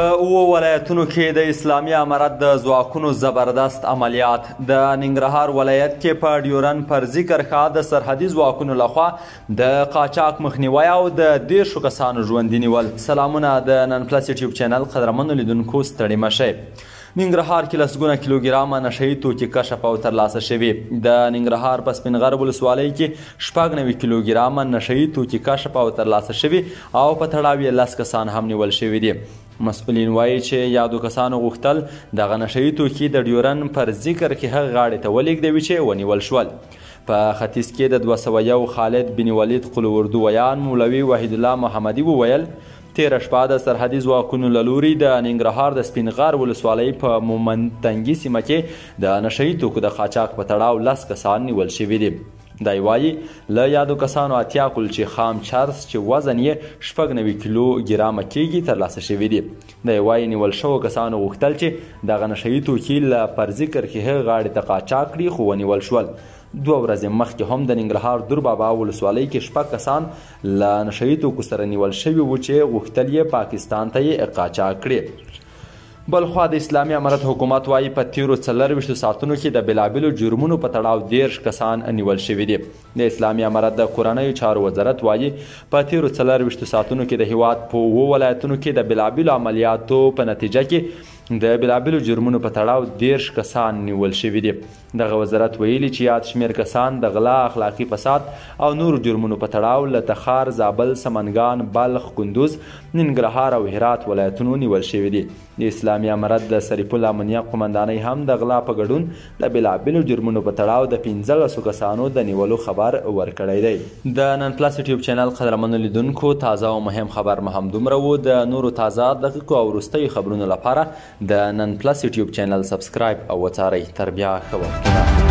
په 7 ولایتونو کې د اسلامي امارت د ځواکونو زبردست عملیات. د ننګرهار ولایت کې په ډیورن فرضي کرښه د سرحدي ځواکونو لخوا د قاچاق مخنیوی او د 10 کسانو ژوندي نیول. سلامونه د نن پلس یوټیوب چینل قدرمنو لیدونکو ستړي مه شئ. ننګرهار کې لسګونه کیلوګرامه نشهیي توکي کشف او ترلاسه شوي. د ننګرهار په سپین غر ولسوالۍ کې 96 کیلوګرامه نشهیي توکي کشف او ترلاسه شوي او په تړاو یې 10 کسان هم نیول شوي دي. مسؤلین وایي چې یادو کسانو غوښتل دغه نشهیي توکي د ډیورن فرضي کرښې هغې غاړې ته ولېږدوي چې ونیول شول. په ختیځ کې د 201 خالد بن ولید قلوردو ویان مولوي وحید الله محمدي وویل تیره شپه د سرحدي ځواکونو له لوري د ننګرهار د سپین غر ولسوالۍ په مومندتنګي سیمه کې د نشهیي توکو د قاچاق په تړاو 10 کسان نیول شوي دي. دی وایي له یادو کسانو 80 کلچې خام چرس چې وزن یې 96 کیلو ګرامه کیږي ترلاسه شوي دي. دی وایي نیول شوو کسانو غوښتل چې دغه نشهیي توکي له فرضي کرښې هغې غاړې ته قاچاق کړي خو ونیول شول. 2 ورځې مخکې هم د ننګرهار دور بابا ولسوالۍ کې 6 کسان له نشهیي توکو سره نیول شوي وو چې غوښتل یې پاکستان ته یې قاچاق کړي. بلخوا د اسلامي امارت حکومت وایي په تیرو 24 ساعتونو کې د بېلابېلو جرمونو په تړاو 10 کسان نیول شوي دي. د اسلامي امارت د کورنیو چارو وزارت وایي په تیرو 24 ساعتونو کې د هیواد په 7 ولایتونو کې د بېلابېلو عملیاتو په نتیجه کې د بېلابېلو جرمونو په تړاو 10 کسان نیول شوي دي. دغه وزارت ویلي چې یاد شمېر کسان د غلا، اخلاقي فساد او نورو جرمونو په تړاو له تخار، زابل، سمنګان، بلخ، کندوز، ننګرهار او هرات ولایتونو نیول شوي دي. د اسلامي امارت د سریف الله امنیه قمندانۍ هم د غلا په ګډون د بېلابېلو جرمونو په تړاو د 15 کسانو د نیولو خبر ورکړی دی. د نن پلس یوټیوب چینل قدرمنو لیدونکو تازه او مهم خبر مو همدومره و. د نورو تازه دقیقو او وروستیو خبرونو لپاره د نن پلس یوټیوب چینل سبسکرایب او وڅارئ. تر بیا ښه وختونه.